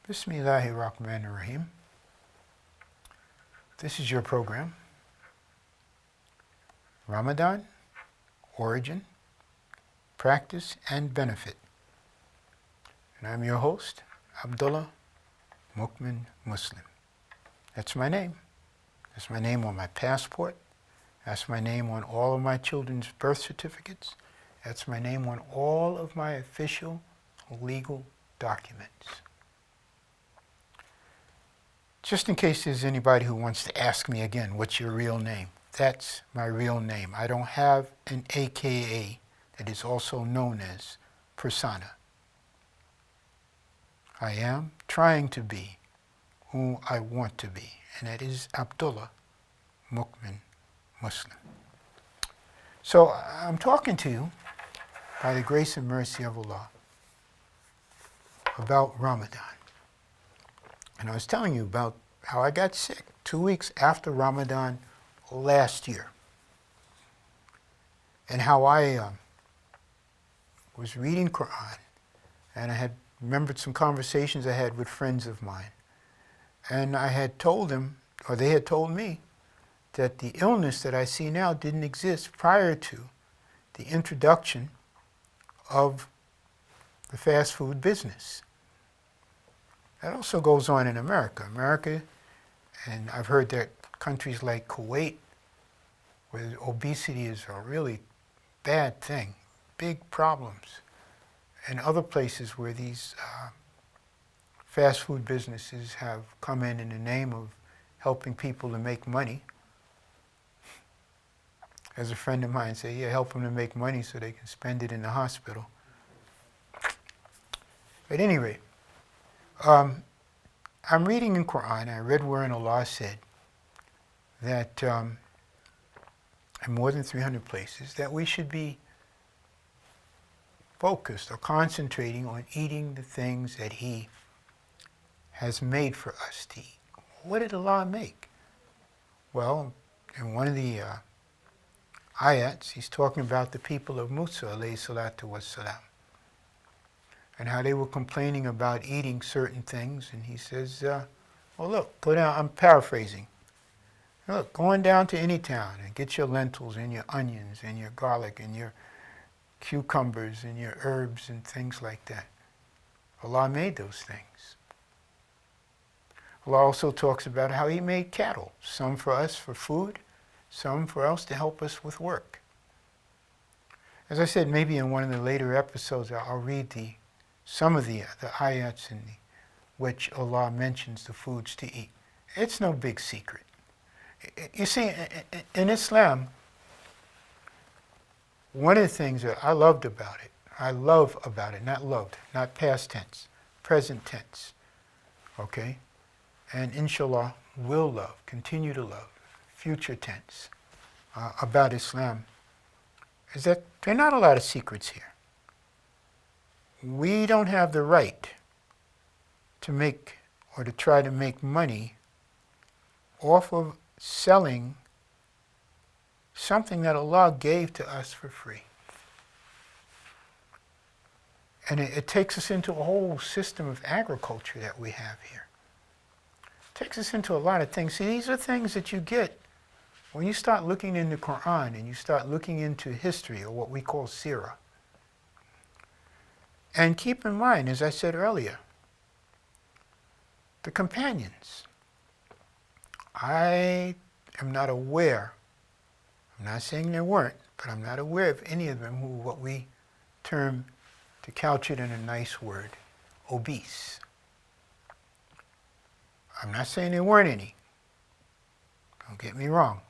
Bismillahirrahmanirrahim. This is your program, Ramadan, Origin, Practice, and Benefit. And I'm your host, Abdullah Mukmin Muslim. That's my name. That's my name on my passport. That's my name on all of my children's birth certificates. That's my name on all of my official legal documents. Just in case there's anybody who wants to ask me again, what's your real name? That's my real name. I don't have an AKA that is also known as persona. I am trying to be who I want to be, and that is Abdullah Mukmin Muslim. So I'm talking to you, by the grace and mercy of Allah, about Ramadan. And I was telling you about how I got sick 2 weeks after Ramadan last year. And how I was reading Quran, and I had remembered some conversations I had with friends of mine. And I had told them, or they had told me, that the illness that I see now didn't exist prior to the introduction of the fast food business. That also goes on in America. And I've heard that countries like Kuwait, where obesity is a really bad thing, big problems, and other places where these fast food businesses have come in the name of helping people to make money. As a friend of mine said, yeah, help them to make money so they can spend it in the hospital. At any rate, I'm reading in Quran, I read wherein Allah said that in more than 300 places that we should be focused or concentrating on eating the things that He has made for us to eat. What did Allah make? Well, in one of the ayats, He's talking about the people of Musa alayhi salatu wassalam, and how they were complaining about eating certain things. And He says, well look, go down, I'm paraphrasing. Look, go on down to any town and get your lentils and your onions and your garlic and your cucumbers and your herbs and things like that. Allah made those things. Allah also talks about how He made cattle, some for us for food, some for us to help us with work. As I said, maybe in one of the later episodes I'll read some of the ayats in which Allah mentions the foods to eat. It's no big secret. You see, in Islam, one of the things that I love about it, not loved, not past tense, present tense, okay? And inshallah, will love, continue to love, future tense, about Islam, is that there are not a lot of secrets here. We don't have the right to make or to try to make money off of selling something that Allah gave to us for free. And it takes us into a whole system of agriculture that we have here. It takes us into a lot of things. See, these are things that you get when you start looking in the Quran and you start looking into history, or what we call seerah. And keep in mind, as I said earlier, the companions. I am not aware, I'm not saying there weren't, but I'm not aware of any of them who what we term, to couch it in a nice word, obese. I'm not saying there weren't any. Don't get me wrong.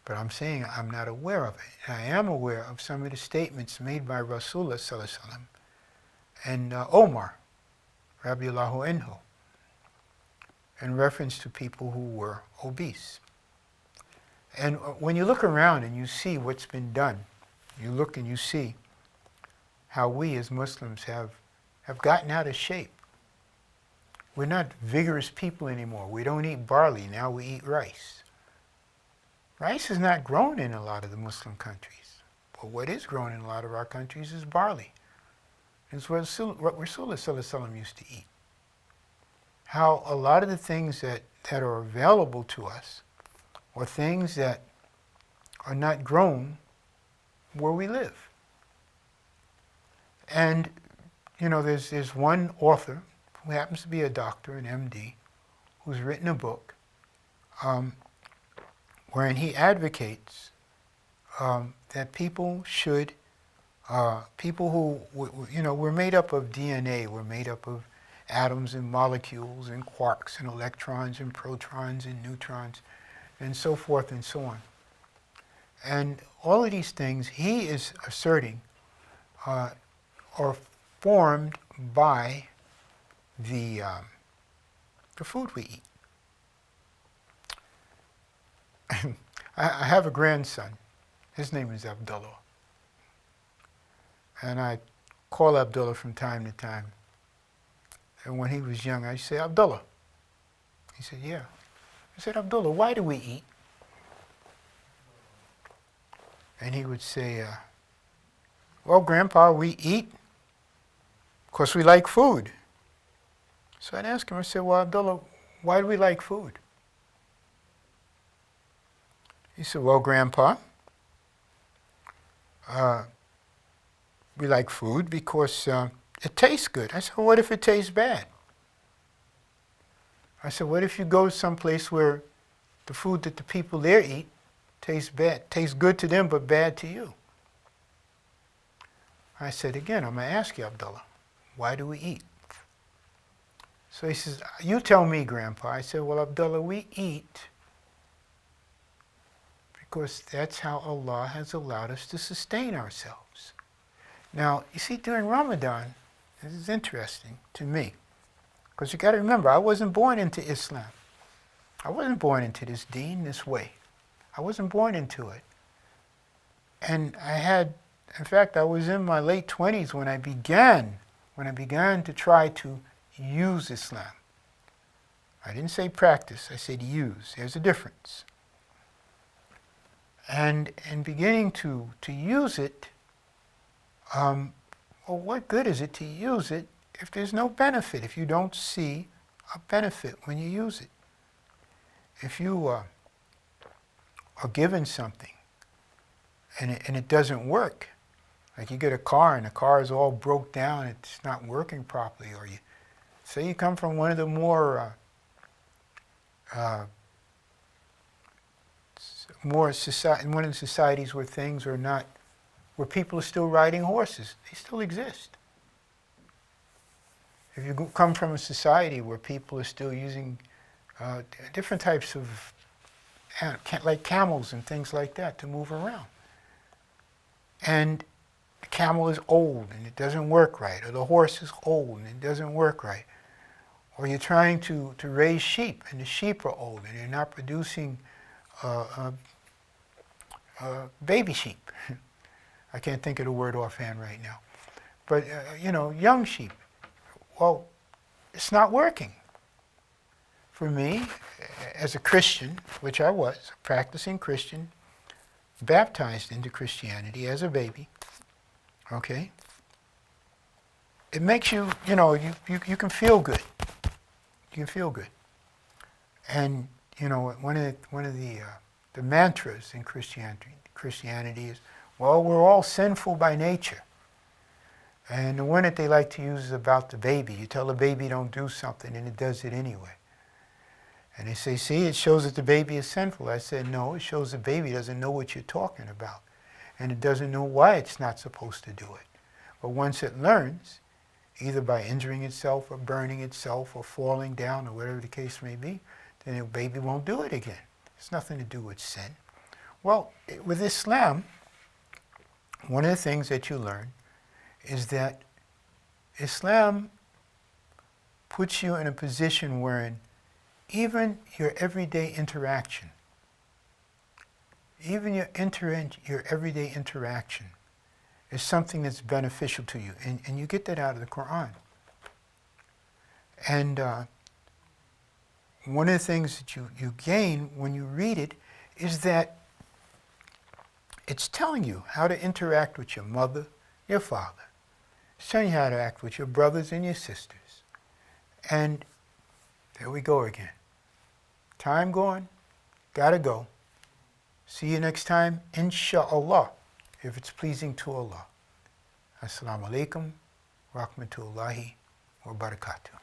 But I'm saying I'm not aware of it. And I am aware of some of the statements made by Rasulullah sallallahu alaihi wasallam and Omar, Radiallahu anhu, in reference to people who were obese. And when you look around and you see what's been done, you look and you see how we as Muslims have gotten out of shape. We're not vigorous people anymore. We don't eat barley, now we eat rice. Rice is not grown in a lot of the Muslim countries. But what is grown in a lot of our countries is barley. It's what Rasulullah sallallahu alaihi wasallam used to eat. how a lot of the things that are available to us are things that are not grown where we live. And, there's one author who happens to be a doctor, an MD, who's written a book wherein he advocates that people should, people who, we're made up of DNA, we're made up of atoms and molecules and quarks and electrons and protons and neutrons and so forth and so on. And all of these things, he is asserting, are formed by the food we eat. I have a grandson. His name is Abdullah. And I call Abdullah from time to time. And when he was young, I say, Abdullah. He said, yeah. I said, Abdullah, why do we eat? And he would say, well, Grandpa, we eat because we like food. So I'd ask him, I said, well, Abdullah, why do we like food? He said, well, Grandpa, we like food because it tastes good. I said, well, what if it tastes bad? I said, what if you go someplace where the food that the people there eat tastes bad, tastes good to them but bad to you? I said, again, I'm going to ask you, Abdullah, why do we eat? So he says, you tell me, Grandpa. I said, well, Abdullah, we eat because that's how Allah has allowed us to sustain ourselves. Now, you see, during Ramadan, this is interesting to me, because you got to remember, I wasn't born into Islam. I wasn't born into this deen this way. I wasn't born into it. And in fact, I was in my late 20s when I began to try to use Islam. I didn't say practice, I said use. There's a difference. And in beginning to use it, well, what good is it to use it if there's no benefit, if you don't see a benefit when you use it? If you are given something and it doesn't work, like you get a car and the car is all broke down, it's not working properly, or you say you come from one of the more one of the societies where things are not, where people are still riding horses, they still exist. If you come from a society where people are still using different types of, like camels and things like that, to move around, and the camel is old and it doesn't work right, or the horse is old and it doesn't work right, or you're trying to raise sheep and the sheep are old and they're not producing baby sheep. I can't think of the word offhand right now. But, young sheep. Well, it's not working. For me, as a Christian, which I was, a practicing Christian, baptized into Christianity as a baby, okay, it makes you, you can feel good. You can feel good. And, one of the mantras in Christianity is, well, we're all sinful by nature. And the one that they like to use is about the baby. You tell the baby don't do something and it does it anyway. And they say, see, it shows that the baby is sinful. I said, no, it shows the baby doesn't know what you're talking about. And it doesn't know why it's not supposed to do it. But once it learns, either by injuring itself or burning itself or falling down or whatever the case may be, then the baby won't do it again. It's nothing to do with sin. Well, with Islam, one of the things that you learn is that Islam puts you in a position wherein even your everyday interaction, even your everyday interaction is something that's beneficial to you. And you get that out of the Quran. And one of the things that you gain when you read it is that it's telling you how to interact with your mother, your father. It's telling you how to act with your brothers and your sisters. And There we go again. Time gone, gotta go. See you next time, insha'Allah, if it's pleasing to Allah. Assalamu alaikum, rahmatullahi wa barakatuh.